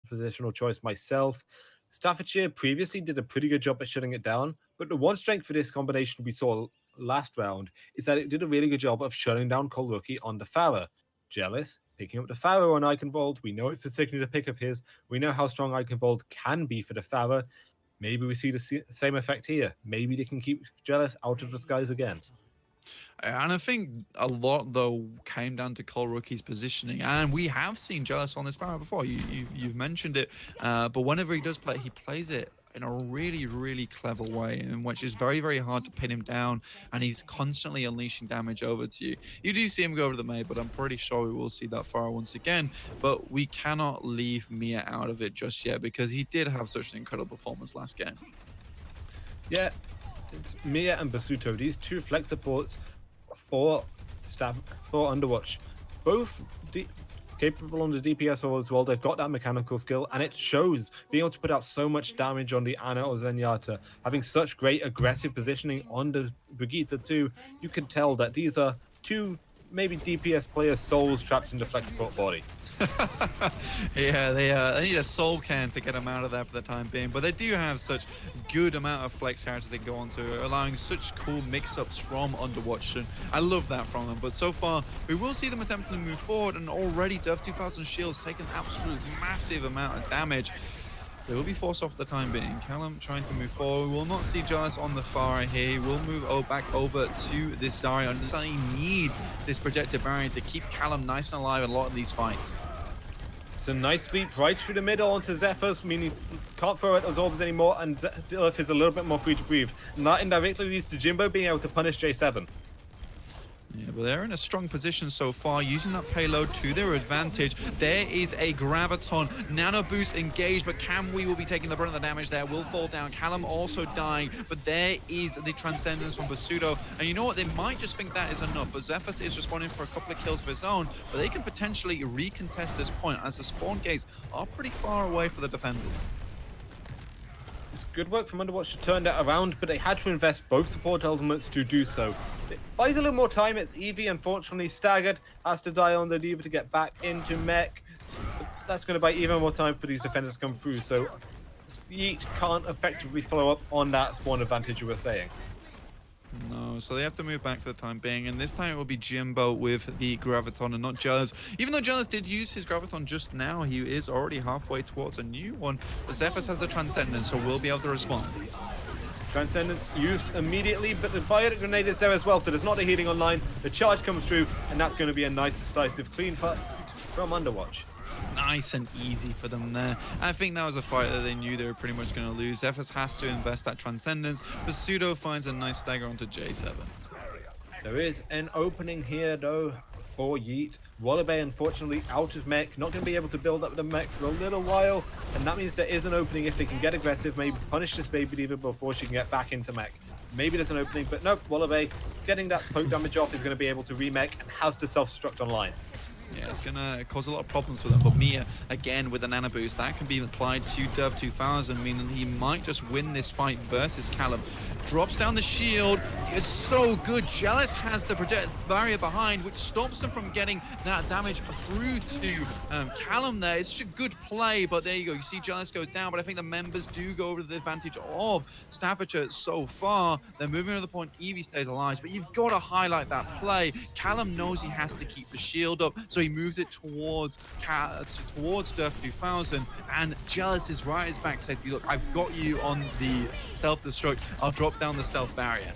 positional choice myself. Staffordshire previously did a pretty good job at shutting it down, but the one strength for this combination we saw last round is that it did a really good job of shutting down Cold Rookie on the Farah. Jealous, picking up the Farah on Eichenwald. We know it's a signature pick of his. We know how strong Eichenwald can be for the Farah. Maybe we see the same effect here. Maybe they can keep Jealous out of the skies again. And I think a lot, though, came down to Cole Rookie's positioning. And we have seen Jealous on this Farah before. You've mentioned it. But whenever he does play, he plays it in a really, really clever way, in which is very, very hard to pin him down. And he's constantly unleashing damage over to you. You do see him go over the May, but I'm pretty sure we will see that Farah once again. But we cannot leave Mia out of it just yet, because he did have such an incredible performance last game. Yeah, it's Mia and Basuto, these two flex supports for Underwatch, both capable on the DPS role as well. They've got that mechanical skill, and it shows. Being able to put out so much damage on the Ana or Zenyatta, having such great aggressive positioning on the Brigitte too, you can tell that these are two maybe DPS players' souls trapped in the flex support body. Yeah, they need a soul can to get them out of there for the time being, but they do have such good amount of flex characters they can go on to, allowing such cool mix-ups from Underwatch, and I love that from them. But so far, we will see them attempting to move forward, and already Dove 2000 Shields take an absolute massive amount of damage. They will be forced off for the time being. Callum trying to move forward. We will not see Jealous on the far here. He will move back over to this Zarya. He needs this projected barrier to keep Callum nice and alive in a lot of these fights. It's a nice sweep right through the middle onto Zephyrs, meaning he can't throw out those orbs anymore, and Earth is a little bit more free to breathe. And that indirectly leads to Jimbo being able to punish J7. Yeah, but they're in a strong position so far, using that payload to their advantage. There is a Graviton. Nano Boost engaged, but Camwe will be taking the brunt of the damage there, will fall down. Callum also dying, but there is the Transcendence from Basuto. And you know what? They might just think that is enough, but Zephyrus is responding for a couple of kills of his own, but they can potentially recontest this point, as the spawn gates are pretty far away for the defenders. It's good work from Underwatch to turn that around, but they had to invest both support elements to do so. It buys a little more time. It's Eevee, unfortunately, staggered, has to die on the Diva to get back into mech. That's going to buy even more time for these defenders to come through, so Yeet can't effectively follow up on that spawn advantage you were saying. No, so they have to move back for the time being, and this time it will be Jimbo with the Graviton and not Jealous. Even though Jealous did use his Graviton just now, he is already halfway towards a new one. But Zephyrus has the Transcendence, so we'll be able to respond. Transcendence used immediately, but the Biotic Grenade is there as well, so there's not a healing online. The charge comes through, and that's going to be a nice, decisive, clean fight from Underwatch. Nice and easy for them there. I think that was a fight that they knew they were pretty much going to lose. Zephyrus has to invest that Transcendence, but Pseudo finds a nice stagger onto J7. There is an opening here, though, for Yeet. Wallaby, unfortunately, out of mech, not going to be able to build up the mech for a little while, and that means there is an opening if they can get aggressive, maybe punish this Baby Diva before she can get back into mech. Maybe there's an opening, but nope, Wallaby getting that poke damage off is going to be able to remech and has to self-destruct online. Yeah, it's going to cause a lot of problems for them, but Mia, again, with the Nano Boost, that can be applied to Dove 2000, meaning he might just win this fight versus Callum. Drops down the shield. It's so good. Jealous has the project barrier behind, which stops them from getting that damage through to Callum there. It's such a good play, but there you go. You see Jealous go down, but I think the members do go over to the advantage of Staffordshire so far. They're moving to the point Eevee stays alive, but you've got to highlight that play. Callum knows he has to keep the shield up, so he moves it towards Dove 2000, and Jealous is right at his back, says, look, I've got you on the self-destruct. I'll drop down the self-barrier.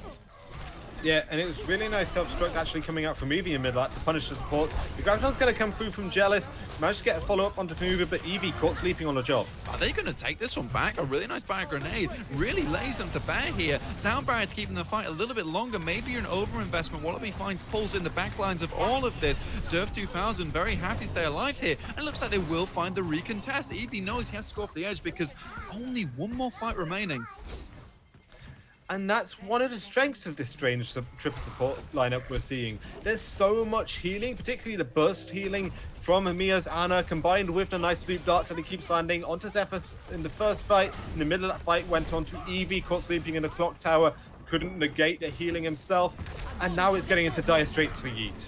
Yeah, and it was really nice self-destruct actually coming out from Eevee in mid-lat to punish the supports. The Graviton's going to come through from Jealous, managed to get a follow-up onto Tanuva, but Eevee caught sleeping on the job. Are they going to take this one back? A really nice barrier grenade really lays them to bear here. Sound barrier to keep them in the fight a little bit longer. Maybe an over-investment. Wallaby finds pulls in the backlines of all of this. Dove 2000 very happy to stay alive here, and it looks like they will find the recontest. Eevee knows he has to go off the edge because only one more fight remaining. And that's one of the strengths of this strange triple support lineup we're seeing. There's so much healing, particularly the burst healing from Mia's Ana, combined with the nice sleep darts that he keeps landing onto Zephyrus in the first fight. In the middle of that fight, went on to Eevee, caught sleeping in the clock tower, couldn't negate the healing himself, and now it's getting into dire straits for Yeet.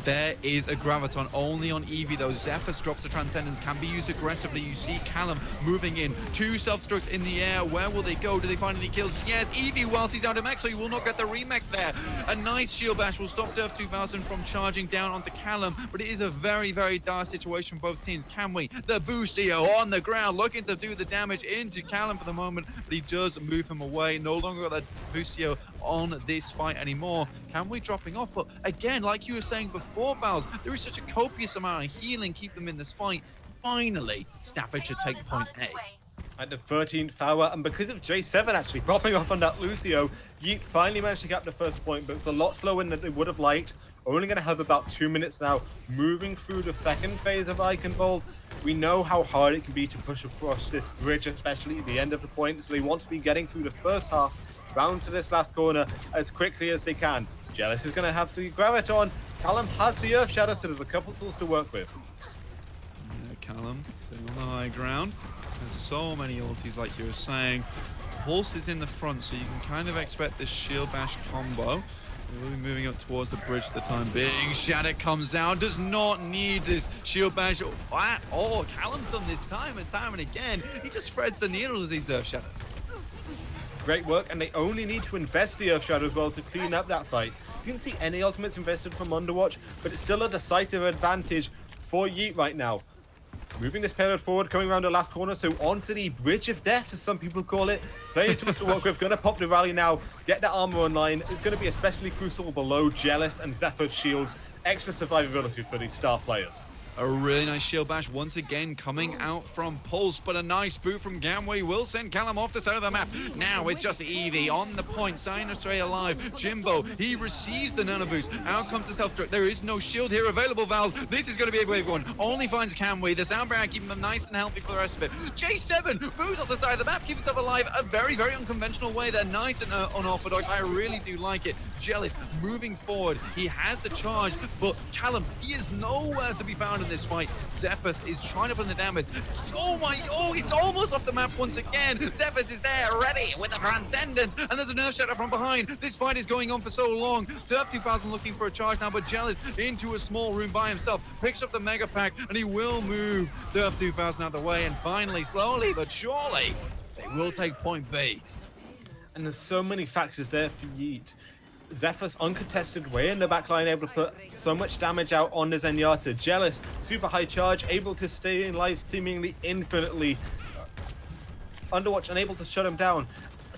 There is a Graviton only on Eevee though. Zephyrus drops the Transcendence, can be used aggressively. You see Callum moving in. 2 self-destructs in the air. Where will they go? Do they find any kills? Yes, Eevee whilst he's out of mech, so he will not get the remech there. A nice shield bash will stop Derf 2000 from charging down onto Callum, but it is a very, very dire situation for both teams. Can we? The Boostio on the ground, looking to do the damage into Callum for the moment, but he does move him away. No longer got that Boostio on this fight anymore. Can we dropping off? But again, like you were saying before, Vals, there is such a copious amount of healing, keep them in this fight. Finally, Staffordshire take point A. At the 13th hour, and because of J7 actually popping off on that Lucio, Yeet finally managed to get the first point, but it's a lot slower than they would have liked. Only going to have about 2 minutes now, moving through the second phase of Eichenwald. We know how hard it can be to push across this bridge, especially at the end of the point, so they want to be getting through the first half, round to this last corner as quickly as they can. Jealous is going to have the Graviton. Callum has the Earth Shadow, so there's a couple tools to work with. Yeah, Callum sitting on the high ground. There's so many ultis, like you were saying. Pulse is in the front, so you can kind of expect this shield bash combo. We'll be moving up towards the bridge for the time being. Shadow comes out, does not need this shield bash at all. Callum's done this time and again. He just threads the needles with these Earth Shadows. Great work, and they only need to invest the Earth Shadow as well to clean up that fight. Didn't see any ultimates invested from Underwatch, but it's still a decisive advantage for Yeet right now. Moving this payload forward, coming around the last corner, so onto the Bridge of Death, as some people call it. Plenty tools to work with, gonna pop the rally now, get that armor online. It's gonna be especially crucial below Jealous and Zephyr's shields. Extra survivability for these star players. A really nice shield bash once again coming out from Pulse, but a nice boot from Gamway will send Callum off the side of the map. Now it's just Eevee on the point, starting to stay alive. Jimbo, he receives the nano boost. Out comes the self-destruct. There is no shield here available, Vals. This is going to be a wave one. Only finds Gamway. The Soundbarrier keeping them nice and healthy for the rest of it. J7 moves off the side of the map, keeps himself alive. A very, very unconventional way. They're nice and unorthodox. I really do like it. Jealous moving forward. He has the charge, but Callum, he is nowhere to be found in this fight. Zephyrus is trying to put in the damage. Oh, he's almost off the map once again. Zephyrus is there, ready with the Transcendence, and there's an Earth Shadow from behind. This fight is going on for so long. Derp 2000 looking for a charge now, but Jealous into a small room by himself, picks up the Mega Pack, and he will move Derp 2000 out of the way, and finally, slowly but surely, they will take point B. And there's so many factors there for Yeet. Zephyrus uncontested way in the backline, able to put so much damage out on the Zenyatta. Jealous, super high charge, able to stay in life seemingly infinitely. Underwatch unable to shut him down.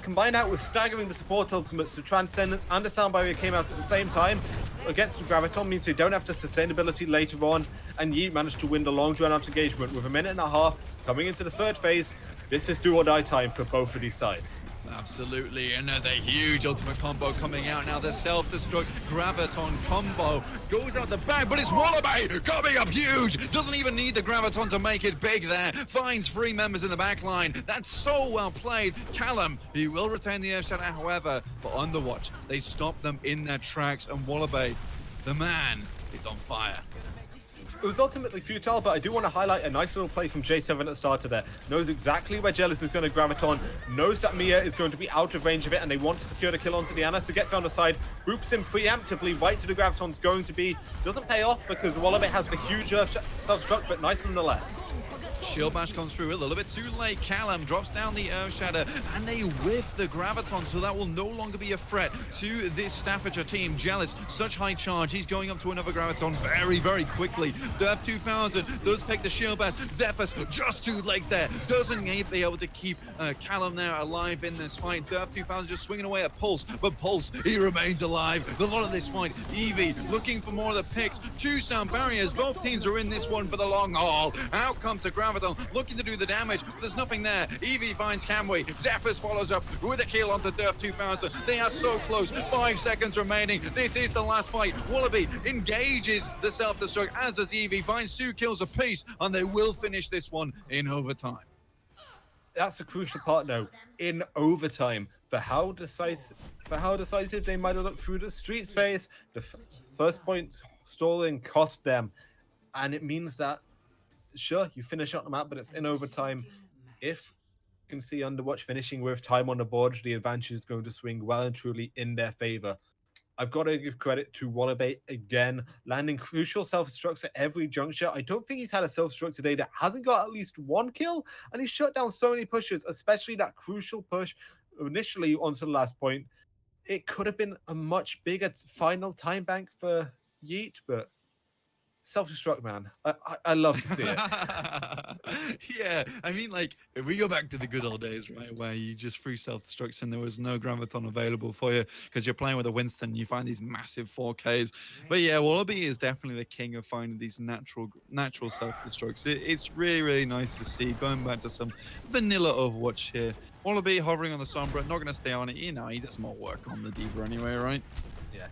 Combined out with staggering the support ultimates, the Transcendence and the Sound Barrier came out at the same time against the Graviton, means they don't have the sustainability later on, and Yeet managed to win the long drawn out engagement with a minute and a half coming into the third phase. This is do or die time for both of these sides. Absolutely, and there's a huge ultimate combo coming out now. The self-destruct Graviton combo goes out the back, but it's Wallaby coming up huge. Doesn't even need the Graviton to make it big there. Finds 3 members in the back line. That's so well played. Callum, he will retain the Earth Shadow, however, but Underwatch, they stop them in their tracks, and Wallaby, the man, is on fire. It was ultimately futile, but I do want to highlight a nice little play from J7 at the starter there. Knows exactly where Jealous is going to Graviton, knows that Mia is going to be out of range of it, and they want to secure the kill onto the Anna, so gets on the side, groups him preemptively right to the Graviton's going to be. Doesn't pay off because Wallaby has the huge self-destruct, but nice nonetheless. Shield bash comes through a little bit too late. Callum drops down the Earth Shadow, and they whiff the Graviton, so that will no longer be a threat to this Staffordshire team. Jealous, such high charge. He's going up to another Graviton very, very quickly. Derp 2000 does take the shield bash. Zephyrus just too late there. Doesn't be able to keep Callum there alive in this fight. Derp 2000 just swinging away at Pulse, but Pulse, he remains alive. A lot of this fight. Eevee looking for more of the picks. 2 sound barriers. Both teams are in this one for the long haul. Out comes the Graviton, looking to do the damage, but there's nothing there. Eevee finds Camway. Zephyrus follows up with a kill onto Derf 2000. They are so close. 5 seconds remaining. This is the last fight. Wallaby engages the self-destruct, as does Eevee. Finds 2 kills apiece, and they will finish this one in overtime. That's a crucial part though, in overtime, for how decisive they might have looked through the streets phase. The first point stalling cost them, and it means that sure, you finish on the map, but it's in overtime. If you can see Underwatch finishing with time on the board, the advantage is going to swing well and truly in their favor. I've got to give credit to Wallaby again, landing crucial self-destructs at every juncture. I don't think he's had a self-destruct today that hasn't got at least one kill, and he's shut down so many pushes, especially that crucial push initially onto the last point. It could have been a much bigger final time bank for Yeet, but self-destruct, man. I love to see it. Yeah, I mean, like, if we go back to the good old days, right, where you just threw self-destructs and there was no graviton available for you because you're playing with a Winston, you find these massive 4Ks. But yeah, Wallaby is definitely the king of finding these natural self-destructs. It's really, really nice to see. Going back to some vanilla Overwatch here. Wallaby hovering on the Sombra, not going to stay on it. You know, he does more work on the D.Va anyway, right? Yeah.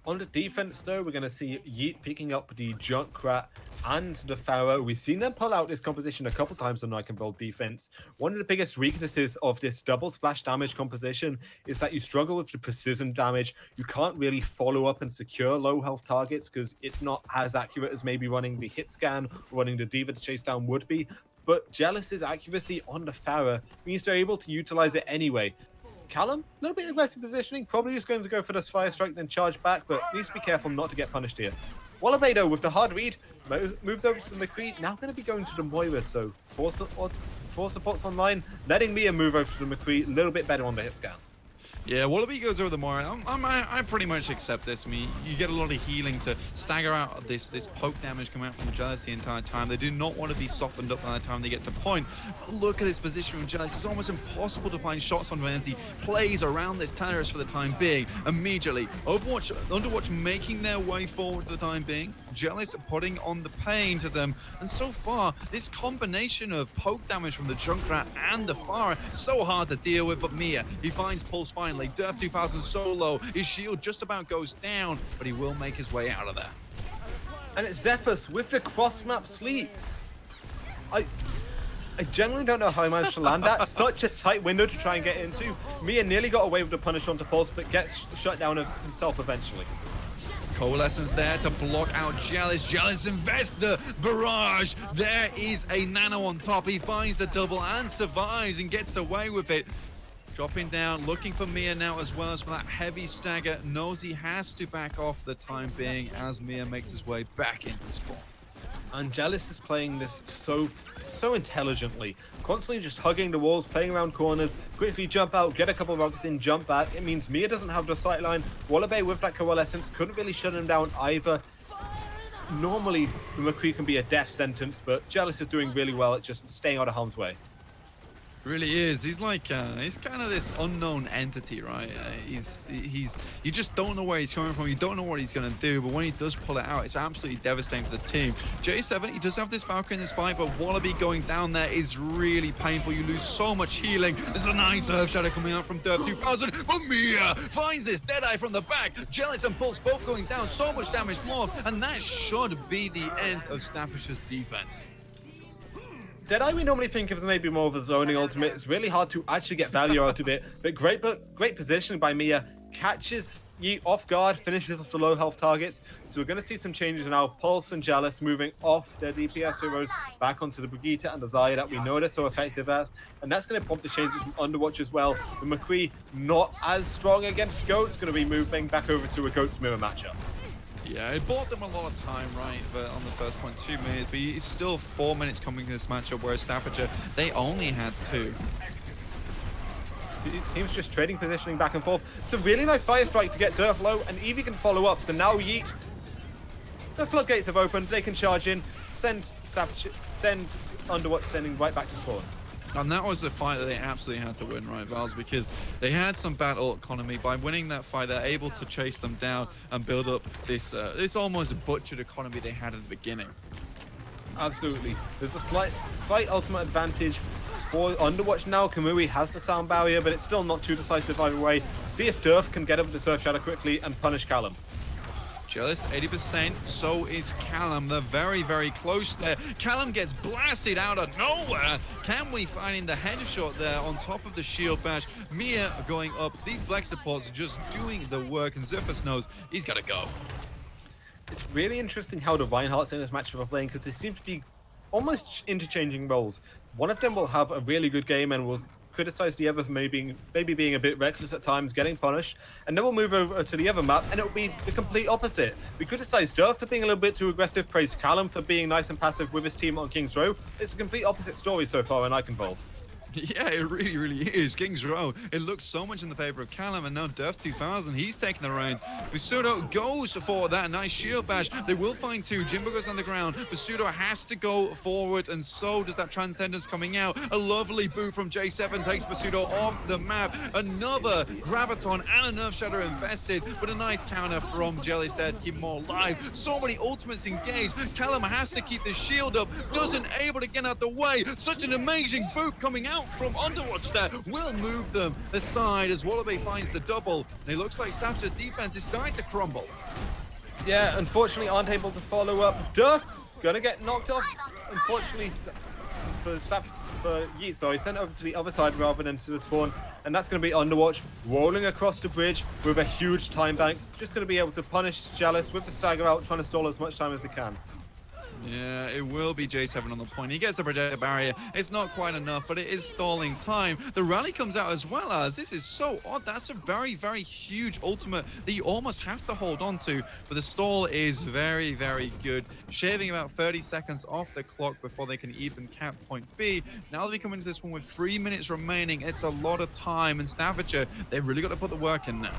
On the defense, though, we're going to see Yeet picking up the Junkrat and the Pharaoh. We've seen them pull out this composition a couple times on Night Control defense. One of the biggest weaknesses of this double splash damage composition is that you struggle with the precision damage. You can't really follow up and secure low health targets because it's not as accurate as maybe running the hit scan or running the D.Va to chase down would be. But Jealous's accuracy on the Pharaoh means they're able to utilize it anyway. Callum, a little bit aggressive positioning, probably just going to go for this fire strike, then charge back, but needs to be careful not to get punished here. Wallaby, though, with the hard read, moves over to the McCree, now going to be going to the Moira, so four supports online, letting Mia move over to the McCree, a little bit better on the hit scan. Yeah, Wallaby goes over the Moira. I pretty much accept this. I mean, you get a lot of healing to stagger out this poke damage coming out from Jealous the entire time. They do not want to be softened up by the time they get to point. But look at this position from Jealous. It's almost impossible to find shots on him as he plays around this terrace for the time being. Immediately, Underwatch making their way forward for the time being. Jealous putting on the pain to them. And so far, this combination of poke damage from the Junkrat and the Pharah is so hard to deal with. But Mia, he finds Pulse finally. Durf 2000 solo. His shield just about goes down, but he will make his way out of there. And it's Zephyrus with the cross-map sleep. I genuinely don't know how he managed to land that. Such a tight window to try and get into. Mia nearly got away with the punish onto Pulse, but gets shut down himself eventually. Coalescence there to block out Jealous. Jealous invests the barrage. There is a nano on top. He finds the double and survives and gets away with it. Dropping down, looking for Mia now as well as for that heavy stagger. Knows he has to back off for the time being as Mia makes his way back into spawn. And Jealous is playing this so intelligently, constantly just hugging the walls, playing around corners, quickly jump out, get a couple of rockets in, jump back. It means Mia doesn't have the sight line. Wallaby with that coalescence couldn't really shut him down either. Normally, the McCree can be a death sentence, but Jealous is doing really well at just staying out of harm's way. Really is. He's like, he's kind of this unknown entity, right? You just don't know where he's coming from. You don't know what he's going to do, but when he does pull it out, it's absolutely devastating for the team. J7, he does have this Valkyrie in this fight, but Wallaby going down there is really painful. You lose so much healing. There's a nice Earth Shadow coming out from Durf 2000, but Mia finds this Deadeye from the back. Jealous and Pulse both going down. So much damage more, and that should be the end of Staffordshires defense. Deadeye we normally think of as maybe more of a zoning ultimate. It's really hard to actually get value out of it, but great positioning by Mia. Catches Yeet off guard, finishes off the low health targets. So we're going to see some changes now. Pulse and Jealous moving off their DPS heroes back onto the Brigitte and the Zarya that we know they're so effective as. And that's going to prompt the changes from Underwatch as well. The McCree not as strong against Goats, going to be moving back over to a Goats mirror matchup. Yeah, it bought them a lot of time, right, but on the first point, 2 minutes, but it's still 4 minutes coming to this matchup, whereas Staffordshire, they only had 2. Teams just trading positioning back and forth. It's a really nice fire strike to get Durf low, and Eevee can follow up, so now Yeet, the floodgates have opened, they can charge in, send Underwatch sending right back to spawn. And that was the fight that they absolutely had to win, right, Vals? Because they had some battle economy. By winning that fight, they're able to chase them down and build up this almost butchered economy they had at the beginning. Absolutely. There's a slight ultimate advantage for Underwatch now. Kamui has the sound barrier, but it's still not too decisive either way. See if Durf can get up the Surf Shadow quickly and punish Callum. Jealous, 80%, so is Callum. They're very, very close there. Callum gets blasted out of nowhere. Can we find the headshot there on top of the shield bash? Mia going up. These flex supports just doing the work, and Zephyrus knows he's got to go. It's really interesting how the Reinhardts in this match are playing, because they seem to be almost interchanging roles. One of them will have a really good game and will criticize the other for maybe being a bit reckless at times, getting punished, and then we'll move over to the other map, and it'll be the complete opposite. We criticize Durf for being a little bit too aggressive, praise Callum for being nice and passive with his team on King's Row. It's a complete opposite story so far in Eichenwald. Yeah, it really, really is. King's Row, it looks so much in the favor of Callum, and now Durf 2000, he's taking the reins. Basuto goes for that nice shield bash. They will find two. Jimbo goes on the ground. Basuto has to go forward, and so does that Transcendence coming out. A lovely boot from J7 takes Basuto off the map. Another Graviton and a Nerf Shadow invested, but a nice counter from Jelly's there to keep him all alive. So many ultimates engaged. Callum has to keep the shield up, doesn't able to get out the way. Such an amazing boot coming out from Underwatch there will move them aside as Wallaby finds the double. And it looks like Stafford's defense is starting to crumble. Yeah, unfortunately aren't able to follow up. Durf gonna get knocked off. Unfortunately for Yeet, sorry, sent over to the other side rather than to the spawn. And that's gonna be Underwatch rolling across the bridge with a huge time bank. Just gonna be able to punish Jealous with the stagger out, trying to stall as much time as they can. Yeah, it will be J7 on the point. He gets the projector barrier. It's not quite enough, but it is stalling time. The rally comes out as well as this is so odd. That's a very, very huge ultimate that you almost have to hold on to. But the stall is very, very good. Shaving about 30 seconds off the clock before they can even cap point B. Now that we come into this one with 3 minutes remaining, it's a lot of time. And Staffordshire, they've really got to put the work in now.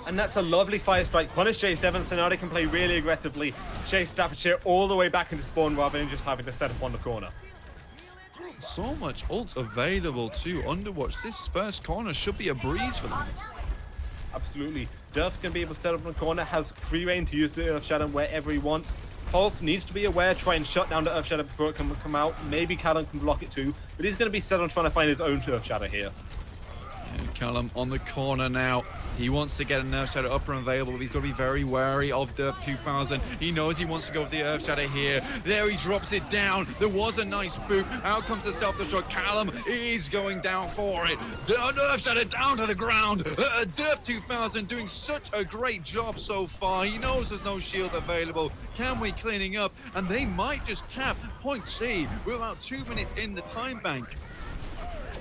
And that's a lovely fire strike. Punish J7, so now they can play really aggressively. Chase Staffordshire all the way back into spawn rather than just having to set up on the corner. So much ult available to Underwatch. This first corner should be a breeze for them. Absolutely. Durf's going to be able to set up on the corner, has free reign to use the Earth Shadow wherever he wants. Pulse needs to be aware, try and shut down the Earth Shadow before it can come out. Maybe Callum can block it too, but he's going to be set on trying to find his own Earth Shadow here. And Callum on the corner now. He wants to get a Nerf Shadow up and available, but he's got to be very wary of Durf 2000. He knows he wants to go for the Earth Shadow here. There he drops it down. There was a nice boot. Out comes the self-destruct. Callum is going down for it. The Nerf Shadow down to the ground. Durf 2000 doing such a great job so far. He knows there's no shield available. Camwe cleaning up, and they might just cap point C with about 2 minutes in the time bank.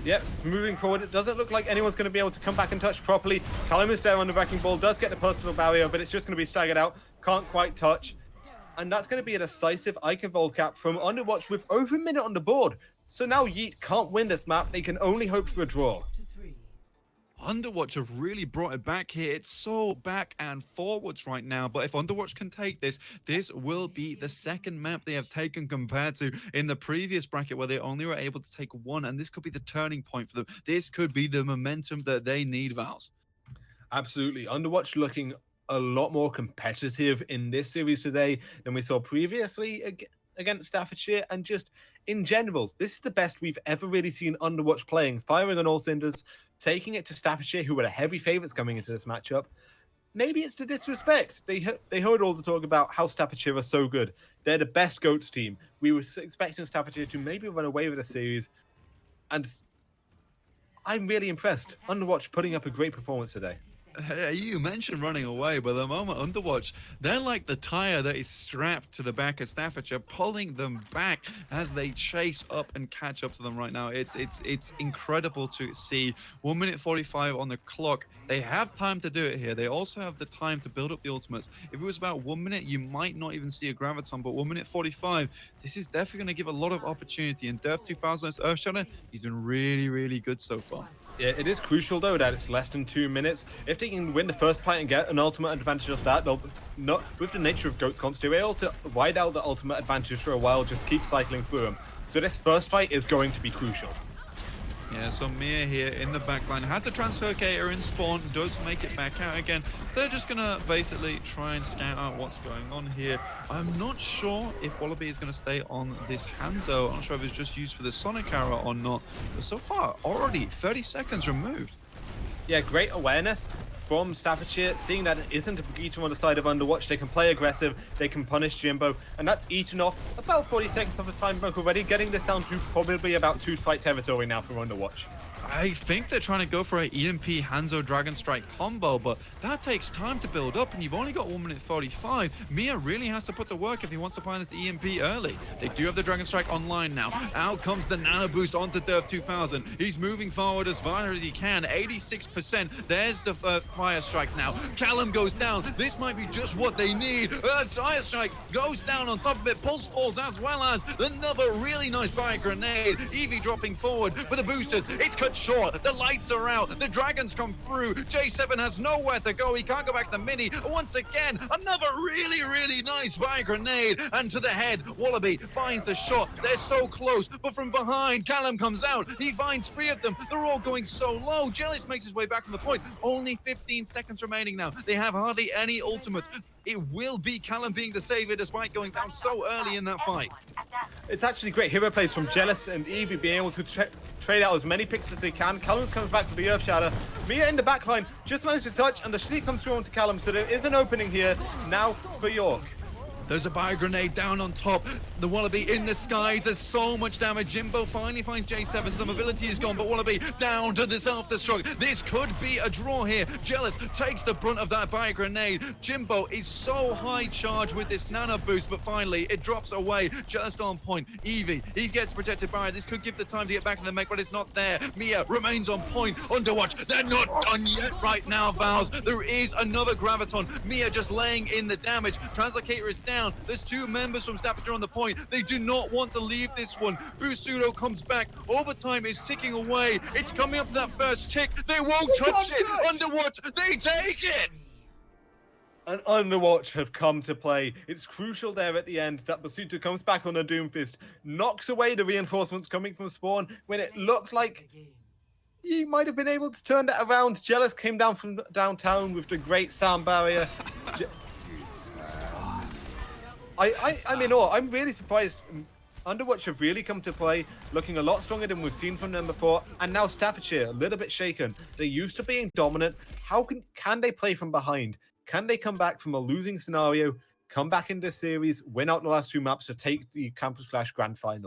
Yep, moving forward, it doesn't look like anyone's going to be able to come back and touch properly. Callum is there on the wrecking ball, does get the personal barrier, but it's just going to be staggered out, can't quite touch. And that's going to be a decisive Eichenwald cap from Underwatch with over a minute on the board. So now Yeet can't win this map, they can only hope for a draw. Underwatch have really brought it back here. It's so back and forwards right now, but if Underwatch can take this, this will be the second map they have taken compared to in the previous bracket where they only were able to take one, and this could be the turning point for them. This could be the momentum that they need, Vals. Absolutely. Underwatch looking a lot more competitive in this series today than we saw previously against Staffordshire, and just in general, this is the best we've ever really seen Underwatch playing, firing on all cylinders, taking it to Staffordshire, who were the heavy favourites coming into this matchup. Maybe it's the disrespect. They heard all the talk about how Staffordshire are so good. They're the best GOATS team. We were expecting Staffordshire to maybe run away with the series, and I'm really impressed. Underwatch putting up a great performance today. You mentioned running away, but the moment Underwatch, they're like the tire that is strapped to the back of Staffordshire, pulling them back as they chase up and catch up to them right now. It's incredible to see. 1 minute 45 on the clock. They have time to do it here. They also have the time to build up the ultimates. If it was about 1 minute, you might not even see a Graviton, but 1 minute 45, this is definitely going to give a lot of opportunity. And Durf 2000's Earth Shadow, he's been really, really good so far. Yeah, it is crucial though that it's less than 2 minutes. If they can win the first fight and get an ultimate advantage of that, they'll not, with the nature of GOATS comps, they're able to ride out the ultimate advantage for a while, just keep cycling through them. So this first fight is going to be crucial. Yeah, so Mia here in the backline had to transfer Gator in spawn, does make it back out again. They're just gonna basically try and scout out what's going on here. I'm not sure if Wallaby is gonna stay on this Hanzo. I'm not sure if it's just used for the Sonic arrow or not. But so far, already 30 seconds removed. Yeah, great awareness from Staffordshire, seeing that it isn't a Brigitte on the side of Underwatch. They can play aggressive, they can punish Jimbo, and that's eaten off about 40 seconds of the time bank already, getting this down to probably about 2 fight territory now for Underwatch. I think they're trying to go for an EMP Hanzo Dragon Strike combo, but that takes time to build up, and you've only got 1 minute 45. Mia really has to put the work if he wants to find this EMP early. They do have the Dragon Strike online now. Out comes the Nano Boost onto Derv 2000. He's moving forward as far as he can. 86%. There's the Fire Strike now. Callum goes down. This might be just what they need. Fire Strike goes down on top of it. Pulse falls as well as another really nice fire grenade. Eevee dropping forward with the boosters. It's cut short. The lights are out. The dragons come through. J7 has nowhere to go. He can't go back to the mini. Once again, another really nice fire grenade. And to the head, Wallaby finds the shot. They're so close, but from behind, Callum comes out. He finds 3 of them. They're all going so low. Jealous makes his way back from the point. Only 15 seconds remaining now. They have hardly any ultimates. It will be Callum being the savior despite going down so early in that fight. It's actually great hero plays from Jealous and Eevee being able to trade out as many picks as they can. Callum comes back for the Earth Shatter. Mia in the backline just managed to touch, and the sleep comes through onto Callum, so there is an opening here now for York. There's a bio grenade down on top. The Wallaby in the sky. There's so much damage. Jimbo finally finds J7. So the mobility is gone, but Wallaby down to the self-destruct. This could be a draw here. Jealous takes the brunt of that bio grenade. Jimbo is so high charged with this nano boost, but finally it drops away just on point. Eevee, he gets protected by it. This could give the time to get back in the mech, but it's not there. Mia remains on point. Underwatch, they're not done yet right now, Vows. There is another Graviton. Mia just laying in the damage. Translocator is down. There's 2 members from Staffordshire on the point. They do not want to leave this one. Busudo comes back. Overtime is ticking away. It's coming up to that first tick. They won't touch it. Underwatch, they take it. And Underwatch have come to play. It's crucial there at the end that Basuto comes back on a Doomfist, knocks away the reinforcements coming from Spawn when it looked like he might have been able to turn that around. Jealous came down from downtown with the great sound barrier. I'm in awe. I'm really surprised. Underwatch have really come to play, looking a lot stronger than we've seen from them before. And now Staffordshire, a little bit shaken. They're used to being dominant. How can they play from behind? Can they come back from a losing scenario, come back in this series, win out the last 2 maps to take the Campus Clash Grand Final?